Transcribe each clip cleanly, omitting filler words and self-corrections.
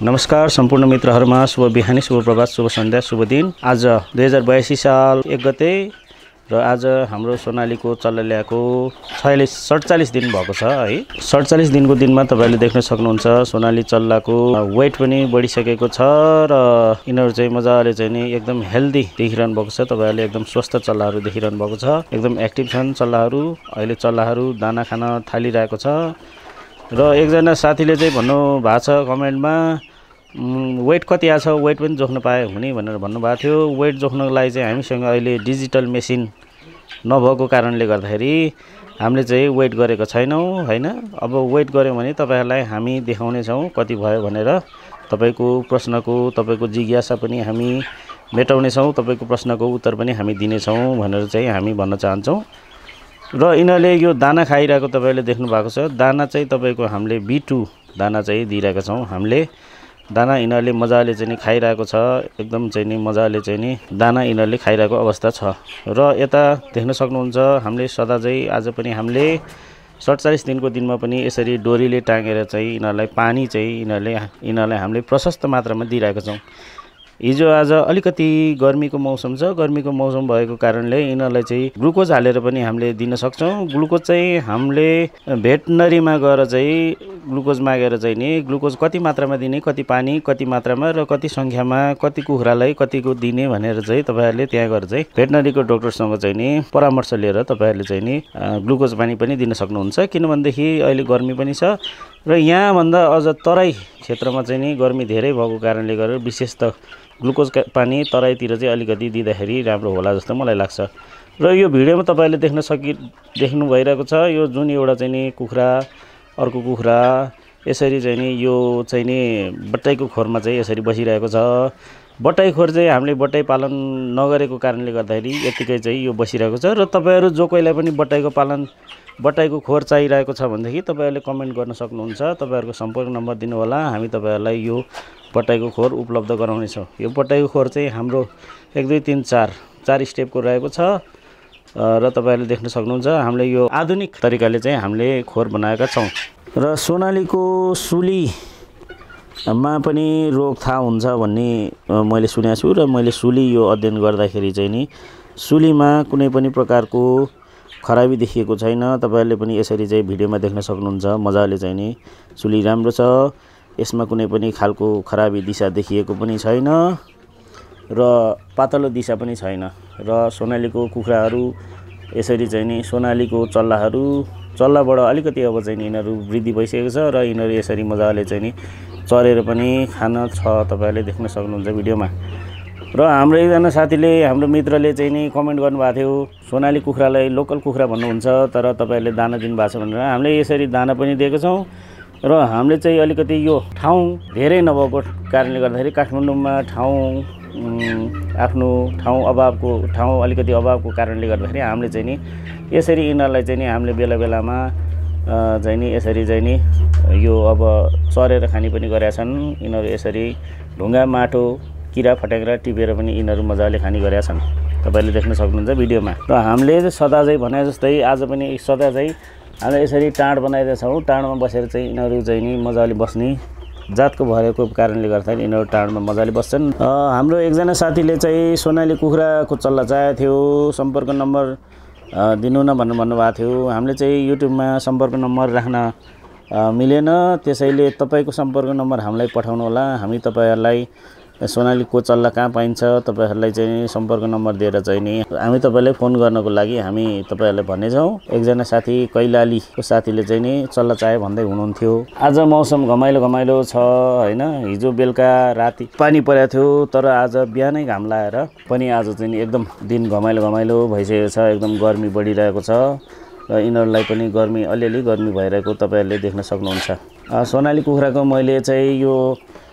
नमस्कार सम्पूर्ण मित्रहरुमा शुभ बिहानी शुभ प्रभात शुभ सन्ध्या शुभ दिन। आज 2082 साल 1 गते र आज हाम्रो सोनालीको चल्ला ल्याएको 47 दिन भएको छ है। 47 दिनको दिनमा तपाईले देख्न सक्नुहुन्छ सोनाली चल्लाको वेट पनि बढिसकेको छ र यिनीहरु चाहिँ मजाले चाहिँ नि एकदम हेल्दी देखिरहनु भएको छ। तपाईहरुले एकदम स्वस्थ चल्लाहरु देखिरहनु भएको छ। एकदम एक्टिभ छन् चल्लाहरु। अहिले चल्लाहरु दाना खान थालिरहेको छ र एकजना साथीले चाहिँ भन्नु भएको छ कमेन्टमा वेट कति आछ वेट पनि जोख्न पाए हुने भनेर भन्नुभएको थियो। वेट जोख्नको लागि चाहिँ हामीसँग अहिले डिजिटल मेसिन नभएको कारणले गर्दाखेरि हामीले चाहिँ वेट गरेको छैनौं हैन। अब वेट गर्यौं भने तपाईहरुलाई हामी देखाउने छौं कति भयो भनेर। तपाईको प्रश्नको तपाईको जिज्ञासा पनि हामी मेटाउने छौं। तपाईको प्रश्नको उत्तर पनि हामी दिने छौं भनेर चाहिँ हामी भन्न चाहन्छौं। र यिनीहरुले यो दाना खाइरहेको तपाईले देख्नु भएको छ। दाना चाहिँ तपाईको हामीले B2 दाना चाहिँ दिइरहेका छौं। हामीले दाना यिनीहरुले मजाले चाहिँ खाइरहेको छ। एकदम चाहिँ नि मजाले चाहिँ नि दाना यिनीहरुले खाइरहेको अवस्था छ। र यता देख्न सक्नुहुन्छ हामीले सदा चाहिँ आज पनि हामीले 47 दिनको दिनमा पनि यसरी डोरीले टाँगेर चाहिँ यिनीहरुलाई पानी चाहिँ यिनीहरुलाई हामीले प्रशस्त मात्रामा दिइरहेका छौं। हिजो आज अलिकति गर्मीको मौसम छ। गर्मीको मौसम भएको कारणले यिनीहरुलाई चाहिँ ग्लुकोज हालेर पनि हामीले दिन सक्छौं। ग्लुकोज चाहिँ हामीले भेटनरीमा गएर चाहिँ ग्लुकोज मागेर चाहिँ नि ग्लुकोज कति मात्रामा दिने, कति पानी, कति मात्रामा र कति संख्यामा कति कुखुरालाई कतिको दिने भनेर चाहिँ तपाईहरुले त्यहाँ गएर चाहिँ भेटनरीको डाक्टरसँग चाहिँ नि परामर्श लिएर तपाईहरुले चाहिँ नि ग्लुकोज पानी पनि दिन सक्नुहुन्छ। किनभनेदेखि अहिले गर्मी पनि छ र यहाँ भन्दा अझ तराई क्षेत्रमा चाहिँ नि गर्मी धेरै भएको कारणले गर्दा विशेष त ग्लुकोज पानी तराईतिर चाहिँ अलिकति दिँदाखेरि राम्रो होला जस्तो मलाई लाग्छ। र यो भिडियोमा तपाईले देख्नु भइरहेको छ यो जुन एउटा चाहिँ नि कुखुरा अर्को कुखुरा यसरी चाहिँ नि यो चाहिँ नि बट्टाईको खोरमा चाहिँ यसरी बसिरहेको छ। बट्टाई खोर चाहिँ हामीले बट्टाई पालन नगरेको कारणले गर्दाखेरि यतिकै चाहिँ यो बसिरहेको छ। र तपाईहरु जो कोहीलाई पनि बट्टाईको खोर चाहिरहेको छ भनेदेखि तपाईहरुले कमेन्ट गर्न सक्नुहुन्छ। तपाईहरुको सम्पर्क नम्बर दिनु होला। हामी तपाईहरुलाई यो बट्टाईको खोर उपलब्ध गराउने छौं। यो बट्टाईको खोर चाहिँ हाम्रो 1 2 3 4 स्टेपको रहेको छ र तपाईहरुले देख्न सक्नुहुन्छ। हामीले यो आधुनिक तरिकाले चाहिँ हामीले खोर बनाएका छौं। र सोनालीको सुलीमा पनि रोग थाहा हुन्छ भन्ने मैले सुनेको छु र मैले सुली यो अध्ययन गर्दाखेरि चाहिँ नि सुलीमा कुनै पनि प्रकारको खराबी देखिएको छैन। तपाईहरुले पनि यसरी चाहिँ भिडियोमा देख्न सक्नुहुन्छ। मजाले चाहिँ नि सुली राम्रो छ। यसमा कुनै पनि खालको खराबी दिशा देखिएको पनि छैन र पातलो दिशा पनि छैन। र सोनालीको कुखुराहरु यसरी चाहिँ नि सोनालीको चल्लाबाट अलिकति अब चाहिँ यिनीहरु वृद्धि भइसकेको छ र यिनीहरु यसरी मजाले चाहिँ नि चरेर पनि खान छ। तपाईहरुले देख्न सक्नुहुन्छ भिडियोमा। र हाम्रो एकजना साथीले हाम्रो मित्रले चाहिँ नि कमेन्ट गर्नुभएको थियो सोनाली कुखुरालाई लोकल कुखुरा भन्नुहुन्छ तर तपाईहरुले दाना दिनुभएको छ भनेर। हामीले यसरी दाना पनि दिएको छौं र हामीले चाहिँ अलिकति यो ठाउँ धेरै नभएको कारणले गर्दाखेरि काठमाडौँमा आफ्नो ठाउँ अलिकति अभावको कारणले गर्दाखेरि हामीले चाहिँ नि यसरी यिनीहरुलाई चाहिँ नि हामीले बेला बेलामा चाहिँ नि यसरी चाहिँ नि यो अब चरेर खानी पनि गरेका छन्। यिनीहरु यसरी ढुङ्गा माटो किरा फट्याङ्ग्रा टिपेर पनि यिनीहरु मजाले खानी गरेका छन्। तपाईले देख्न सक्नुहुन्छ भिडियोमा। र हामीले सदा चाहिँ भने जस्तै आज पनि सदा चाहिँ हामीले यसरी टाँड बनाइरहेका छौं। टाँडमा बसेर चाहिँ यिनीहरु चाहिँ नि मजाले बस्ने जातको भएको कारणले गर्दाखेरि यिनीहरु टाँडमा मजाले बस्छन्। हाम्रो एकजना साथीले चाहिँ सोनाली कुखुराको चल्ला चाहेको थियो सम्पर्क नम्बर दिनु न भनेर भन्नुभएको थियो। हामीले चाहिँ युट्युबमा सम्पर्क नम्बर राख्न मिलेन। त्यसैले तपाईको सम्पर्क नम्बर हामीलाई पठाउनु होला। हामी तपाईहरुलाई सोनालीको चल्ला कहाँ पाइन्छ तपाईहरुलाई चाहिँ सम्पर्क नम्बर दिएर चाहिँ नि हामी तपाईलाई फोन गर्नको लागि हामी तपाईहरुलाई भन्ने छौं। एकजना साथी कैलालीको साथीले चाहिँ नि चल्ला चाहे भन्दै हुनुहुन्थ्यो। आज मौसम घमाइलो छ हैन। हिजो बेलुका राति पानी परेको थियो तर आज बिहानै घाम लाएर पनि आज चाहिँ एकदम दिन घमाइलो भइसकेको छ। एकदम गर्मी बढिरहेको छ र यिनीहरुलाई पनि अलिअलि गर्मी भइरहेको तपाईहरुले देख्न सक्नुहुन्छ। सोनाली कुखुराको मैले चाहिँ यो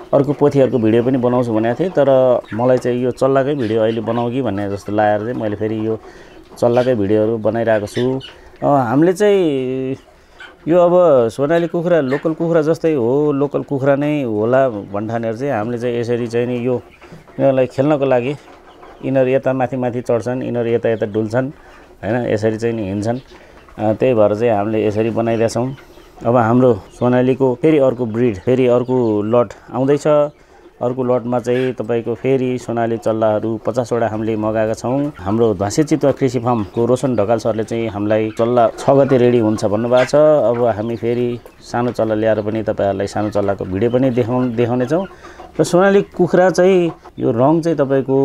अर्को पोथीहरुको भिडियो पनि बनाउँछु भनेको थिएँ तर मलाई चाहिँ यो चल्लाकै भिडियो अहिले बनाऊ कि भन्ने जस्तो लागेर चाहिँ मैले फेरि यो चल्लाकै भिडियोहरु बनाइरहेको छु। हामीले चाहिँ यो अब सोनाली कुखुरा लोकल कुखुरा जस्तै हो लोकल कुखुरा नै होला भन्ठानेर चाहिँ हामीले चाहिँ यसरी चाहिँ नि यो यिनीहरुलाई खेल्नको लागि यिनीहरु यता माथि चढ्छन् यिनीहरु यता डुल्छन् हैन। यसरी चाहिँ नि हिँड्छन्। त्यही भएर चाहिँ हामीले यसरी बनाइरहेछौं। अब हाम्रो सोनालीको फेरि अर्को ब्रिड फेरि अर्को लट आउँदैछ। अर्को लटमा चाहिँ तपाईँको फेरि सोनाली चल्लाहरू 50 वटा हामीले मगाएका छौँ। हाम्रो ध्वाँसे चितुवा कृषि फार्मको रोशन ढकाल सरले चाहिँ हामीलाई चल्ला 6 गते रेडी हुन्छ भन्नुभएको छ। अब हामी फेरि सानो चल्ला ल्याएर पनि तपाईँहरूलाई सानो चल्लाको भिडियो पनि देखाउनेछौँ। र सोनाली कुखुरा चाहिँ यो रङ चाहिँ तपाईँको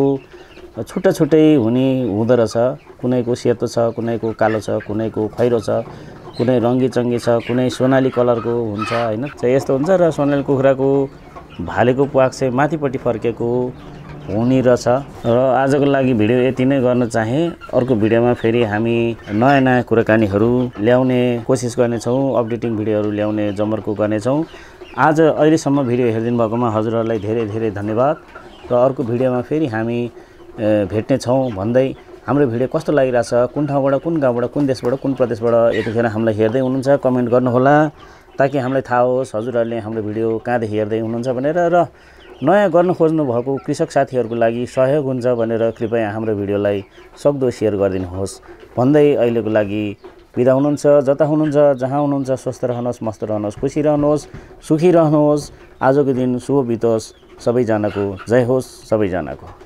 छुट्टा छुट्टै हुँदो रहेछ। कुनैको सेतो छ, कुनैको कालो छ, कुनैको खैरो छ, कुनै रङ्गी चङ्गी छ, कुनै सोनाली कलरको हुन्छ हैन। चाहिँ यस्तो हुन्छ र सोनाली कुखुराको भालेको प्वाख चाहिँ माथिपट्टि फर्केको हुने रहेछ। र आजको लागि भिडियो यति नै गर्न चाहे। अर्को भिडियोमा फेरि हामी नयाँ नयाँ कुराकानीहरू ल्याउने कोसिस गर्नेछौँ, अपडेटिङ भिडियोहरू ल्याउने जमर्को गर्नेछौँ। आज अहिलेसम्म भिडियो हेरिदिनु भएकोमा हजुरहरूलाई धेरै धेरै धन्यवाद। र अर्को भिडियोमा फेरि हामी भेट्ने छौँ भन्दै हाम्रो भिडियो कस्तो लागिरहेछ, कुन ठाउँबाट, कुन गाउँबाट, कुन देशबाट, कुन प्रदेशबाट यतिखेर हामीलाई हेर्दै हुनुहुन्छ कमेन्ट गर्नुहोला, ताकि हामीलाई थाहा होस् हजुरहरूले हाम्रो भिडियो कहाँदेखि हेर्दै हुनुहुन्छ भनेर। र नयाँ गर्न खोज्नु भएको कृषक साथीहरूको लागि सहयोग हुन्छ भनेर कृपया हाम्रो भिडियोलाई सक्दो सेयर गरिदिनुहोस् भन्दै अहिलेको लागि बिदा हुनुहुन्छ। जता हुनुहुन्छ, जहाँ हुनुहुन्छ, स्वस्थ रहनुहोस्, मस्त रहनुहोस्, खुसी रहनुहोस्, सुखी रहनुहोस्। आजको दिन शुभ बितोस् सबैजनाको। जय होस् सबैजनाको।